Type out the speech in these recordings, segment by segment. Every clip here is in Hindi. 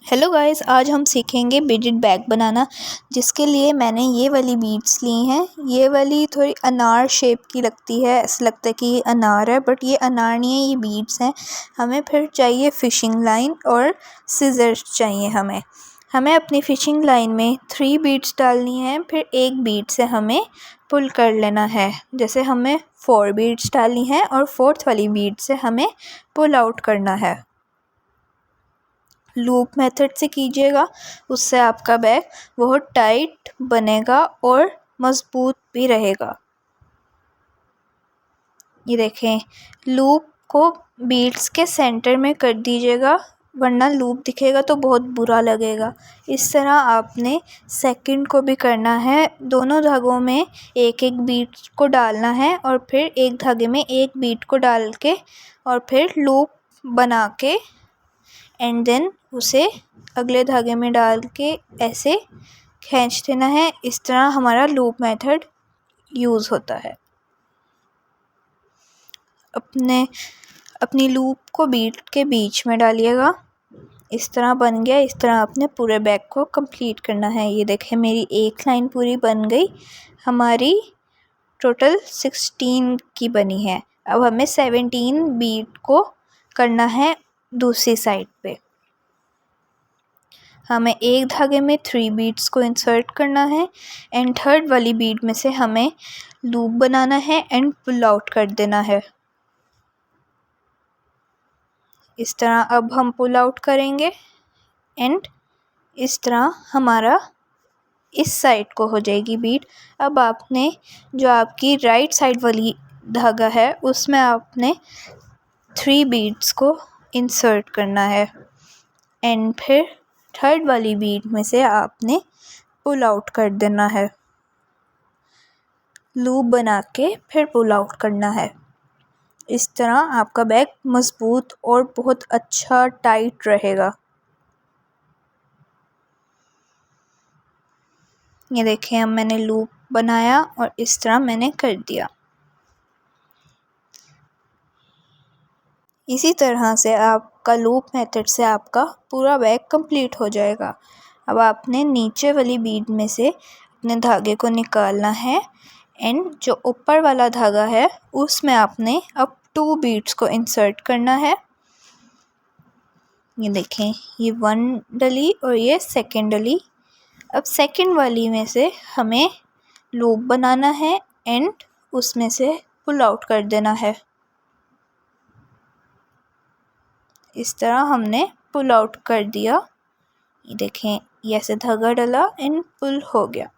हेलो गाइस, आज हम सीखेंगे बीडेड बैग बनाना। जिसके लिए मैंने ये वाली बीड्स ली हैं। ये वाली थोड़ी अनार शेप की लगती है, ऐसा लगता है कि ये अनार है, बट ये अनार नहीं है, ये बीड्स हैं। हमें फिर चाहिए फ़िशिंग लाइन और सिज़र्स चाहिए हमें अपनी फ़िशिंग लाइन में 3 बीड्स डालनी है। फिर एक बीड से हमें पुल कर लेना है। जैसे हमें 4 बीड्स डालनी है और 4th वाली बीड से हमें पुल आउट करना है। लूप मेथड से कीजिएगा, उससे आपका बैग बहुत टाइट बनेगा और मज़बूत भी रहेगा। ये देखें, लूप को बीड्स के सेंटर में कर दीजिएगा, वरना लूप दिखेगा तो बहुत बुरा लगेगा। इस तरह आपने सेकंड को भी करना है। दोनों धागों में एक एक बीड को डालना है और फिर एक धागे में एक बीड को डाल के और फिर लूप बना के एंड देन उसे अगले धागे में डाल के ऐसे खींच देना है। इस तरह हमारा लूप मेथड यूज़ होता है। अपनी लूप को बीड के बीच में डालिएगा। इस तरह बन गया। इस तरह आपने पूरे बैग को कंप्लीट करना है। ये देखें, मेरी एक लाइन पूरी बन गई। हमारी टोटल 16 की बनी है। अब हमें 17 बीड को करना है दूसरी साइड पे। हमें एक धागे में 3 बीड्स को इंसर्ट करना है एंड थर्ड वाली बीड में से हमें लूप बनाना है एंड पुल आउट कर देना है। इस तरह अब हम पुल आउट करेंगे एंड इस तरह हमारा इस साइड को हो जाएगी बीड। अब आपने जो आपकी राइट साइड वाली धागा है उसमें आपने 3 बीड्स को इंसर्ट करना है एंड फिर थर्ड वाली बीड में से आपने पुल आउट कर देना है। लूप बना के फिर पुल आउट करना है। इस तरह आपका बैग मज़बूत और बहुत अच्छा टाइट रहेगा। ये देखें, अब मैंने लूप बनाया और इस तरह मैंने कर दिया। इसी तरह से आपका लूप मेथड से आपका पूरा बैग कंप्लीट हो जाएगा। अब आपने नीचे वाली बीड में से अपने धागे को निकालना है एंड जो ऊपर वाला धागा है उसमें आपने अब 2 बीड्स को इंसर्ट करना है। ये देखें, ये 1 डली और ये सेकंड डली। अब सेकंड वाली में से हमें लूप बनाना है एंड उसमें से पुल आउट कर देना है। इस तरह हमने पुल आउट कर दिया। ये देखें, ये ऐसे धागा डला एंड पुल हो गया।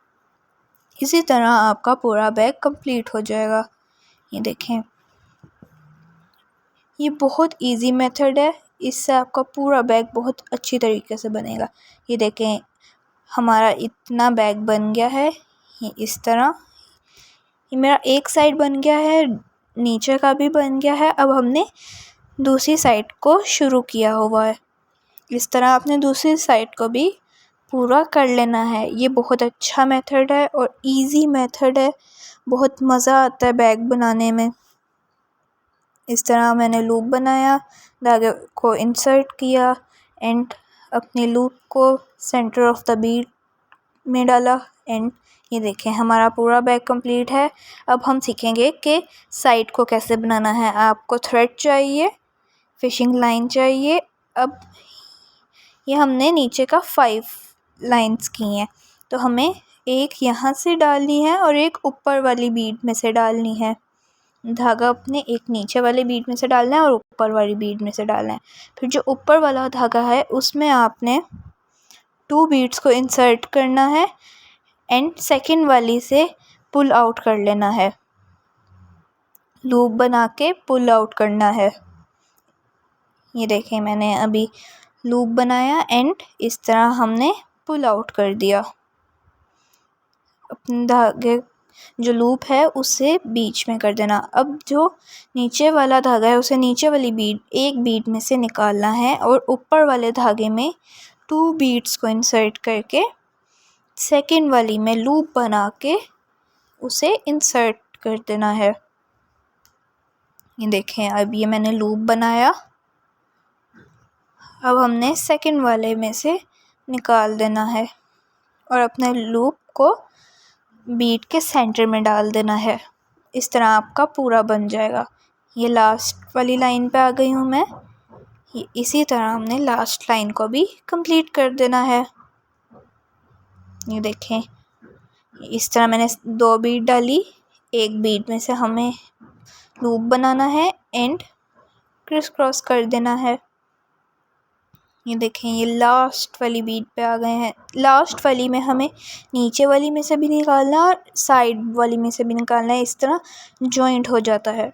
इसी तरह आपका पूरा बैग कंप्लीट हो जाएगा। ये देखें, ये बहुत इजी मेथड है। इससे आपका पूरा बैग बहुत अच्छी तरीके से बनेगा। ये देखें, हमारा इतना बैग बन गया है। ये इस तरह ये मेरा एक साइड बन गया है, नीचे का भी बन गया है। अब हमने दूसरी साइड को शुरू किया हुआ है। इस तरह आपने दूसरी साइड को भी पूरा कर लेना है। ये बहुत अच्छा मेथड है और इजी मेथड है। बहुत मज़ा आता है बैग बनाने में। इस तरह मैंने लूप बनाया, धागे को इंसर्ट किया एंड अपने लूप को सेंटर ऑफ द बीड में डाला एंड ये देखें, हमारा पूरा बैग कंप्लीट है। अब हम सीखेंगे कि साइड को कैसे बनाना है। आपको थ्रेड चाहिए, फिशिंग लाइन चाहिए। अब ये हमने नीचे का 5 लाइंस की हैं, तो हमें एक यहाँ से डालनी है और एक ऊपर वाली बीड में से डालनी है। धागा अपने एक नीचे वाले बीड में से डालना है और ऊपर वाली बीड में से डालना है। फिर जो ऊपर वाला धागा है उसमें आपने 2 बीड्स को इंसर्ट करना है एंड सेकंड वाली से पुल आउट कर लेना है। लूप बना के पुल आउट करना है। ये देखें, मैंने अभी लूप बनाया एंड इस तरह हमने पुल आउट कर दिया। अपने धागे जो लूप है उसे बीच में कर देना। अब जो नीचे वाला धागा है उसे नीचे वाली एक बीड में से निकालना है और ऊपर वाले धागे में 2 बीड्स को इंसर्ट करके सेकंड वाली में लूप बना के उसे इंसर्ट कर देना है। ये देखें, अब ये मैंने लूप बनाया। अब हमने सेकंड वाले में से निकाल देना है और अपने लूप को बीट के सेंटर में डाल देना है। इस तरह आपका पूरा बन जाएगा। ये लास्ट वाली लाइन पे आ गई हूँ मैं। इसी तरह हमने लास्ट लाइन को भी कंप्लीट कर देना है। ये देखें, इस तरह मैंने 2 बीट डाली। एक बीट में से हमें लूप बनाना है एंड क्रिस क्रॉस कर देना है। ये देखें, ये लास्ट वाली बीट पे आ गए हैं। लास्ट वाली में हमें नीचे वाली में से भी निकालना और साइड वाली में से भी निकालना है। इस तरह जॉइंट हो जाता है।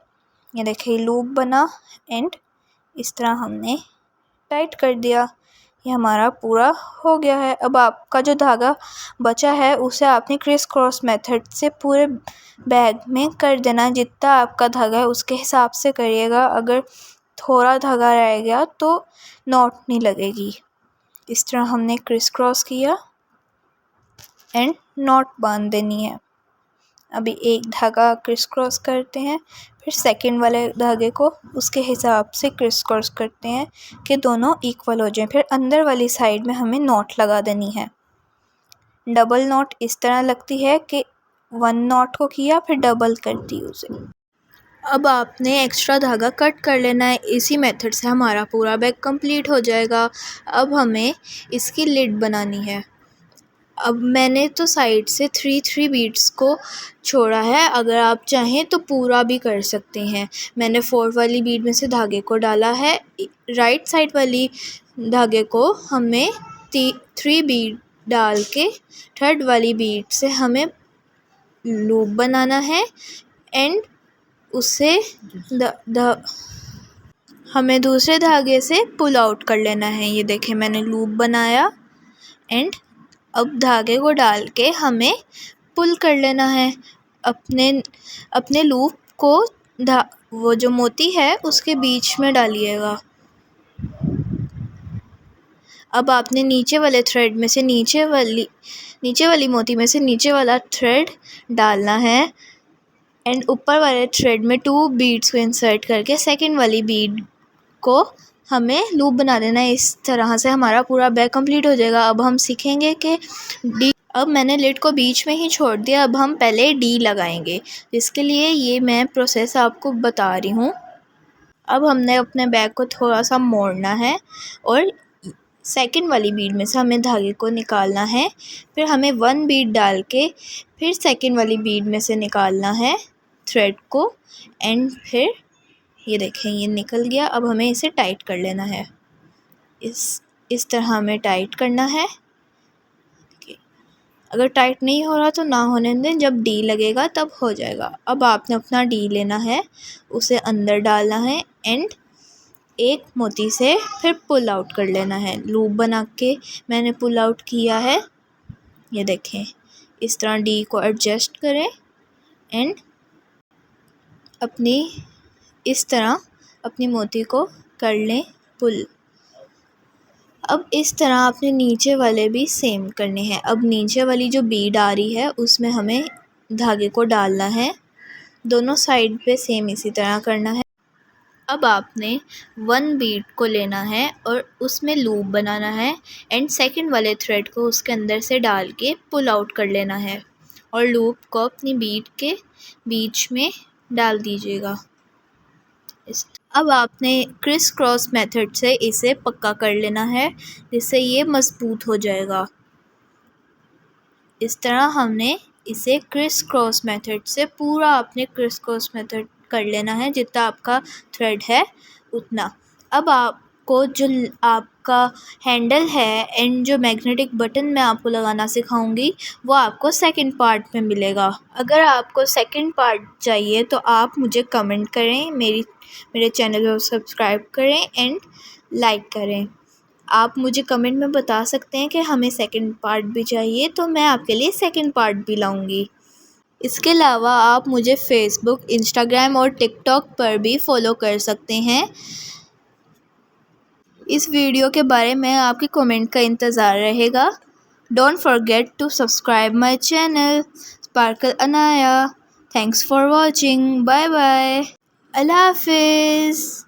ये देखें, लूप बना एंड इस तरह हमने टाइट कर दिया। ये हमारा पूरा हो गया है। अब आपका जो धागा बचा है उसे आपने क्रिस क्रॉस मेथड से पूरे बैग में कर देना। जितना आपका धागा है उसके हिसाब से करिएगा। अगर थोड़ा धागा रह गया तो नॉट नहीं लगेगी। इस तरह हमने क्रिस क्रॉस किया एंड नॉट बांध देनी है। अभी एक धागा क्रिस क्रॉस करते हैं, फिर सेकंड वाले धागे को उसके हिसाब से क्रिस क्रॉस करते हैं कि दोनों इक्वल हो जाएं। फिर अंदर वाली साइड में हमें नॉट लगा देनी है। डबल नॉट इस तरह लगती है कि 1 नॉट को किया फिर डबल कर दी उसे। अब आपने एक्स्ट्रा धागा कट कर लेना है। इसी मेथड से हमारा पूरा बैग कंप्लीट हो जाएगा। अब हमें इसकी लिड बनानी है। अब मैंने तो साइड से 3 बीट्स को छोड़ा है। अगर आप चाहें तो पूरा भी कर सकते हैं। मैंने 4 वाली बीट में से धागे को डाला है। राइट साइड वाली धागे को हमें 3 बीट डाल के थर्ड वाली बीट से हमें लूप बनाना है एंड उसे हमें दूसरे धागे से पुल आउट कर लेना है। ये देखें, मैंने लूप बनाया एंड अब धागे को डाल के हमें पुल कर लेना है। अपने लूप को वो जो मोती है उसके बीच में डालिएगा। अब आपने नीचे वाले थ्रेड में से नीचे वाली मोती में से नीचे वाला थ्रेड डालना है एंड ऊपर वाले थ्रेड में 2 बीड्स को इंसर्ट करके सेकंड वाली बीड को हमें लूप बना देना है। इस तरह से हमारा पूरा बैग कंप्लीट हो जाएगा। अब हम सीखेंगे कि डी। अब मैंने लिड को बीच में ही छोड़ दिया। अब हम पहले डी लगाएंगे, जिसके लिए ये मैं प्रोसेस आपको बता रही हूँ। अब हमने अपने बैग को थोड़ा सा मोड़ना है और सेकंड वाली बीड में से हमें धागे को निकालना है। फिर हमें 1 बीड डाल के फिर सेकंड वाली बीड में से निकालना है थ्रेड को एंड फिर ये देखें, ये निकल गया। अब हमें इसे टाइट कर लेना है। इस तरह हमें टाइट करना है। अगर टाइट नहीं हो रहा तो ना होने दें, जब डी लगेगा तब हो जाएगा। अब आपने अपना डी लेना है, उसे अंदर डालना है एंड एक मोती से फिर पुल आउट कर लेना है। लूप बना के मैंने पुल आउट किया है। ये देखें, इस तरह डी को एडजस्ट करें एंड इस तरह अपनी मोती को कर लें पुल। अब इस तरह आपने नीचे वाले भी सेम करने हैं। अब नीचे वाली जो बीड आ रही है उसमें हमें धागे को डालना है। दोनों साइड पे सेम इसी तरह करना है। अब आपने 1 बीड को लेना है और उसमें लूप बनाना है एंड सेकंड वाले थ्रेड को उसके अंदर से डाल के पुल आउट कर लेना है और लूप को अपनी बीड के बीच में डाल दीजिएगा। अब आपने क्रिस क्रॉस मेथड से इसे पक्का कर लेना है, जिससे ये मजबूत हो जाएगा। इस तरह हमने इसे क्रिस क्रॉस मेथड से पूरा आपने क्रिस क्रॉस मेथड कर लेना है, जितना आपका थ्रेड है उतना। अब आपको जो आपका हैंडल है एंड जो मैग्नेटिक बटन मैं आपको लगाना सिखाऊंगी वो आपको सेकंड पार्ट में मिलेगा। अगर आपको सेकंड पार्ट चाहिए तो आप मुझे कमेंट करें, मेरे चैनल को सब्सक्राइब करें एंड लाइक करें। आप मुझे कमेंट में बता सकते हैं कि हमें सेकंड पार्ट भी चाहिए, तो मैं आपके लिए सेकंड पार्ट भी लाऊंगी। इसके अलावा आप मुझे फेसबुक, इंस्टाग्राम और टिकटॉक पर भी फॉलो कर सकते हैं। इस वीडियो के बारे में आपके कमेंट का इंतज़ार रहेगा। Don't forget to subscribe my channel sparkle Anaya. Thanks for watching. Bye bye. अल्लाह हाफिज़।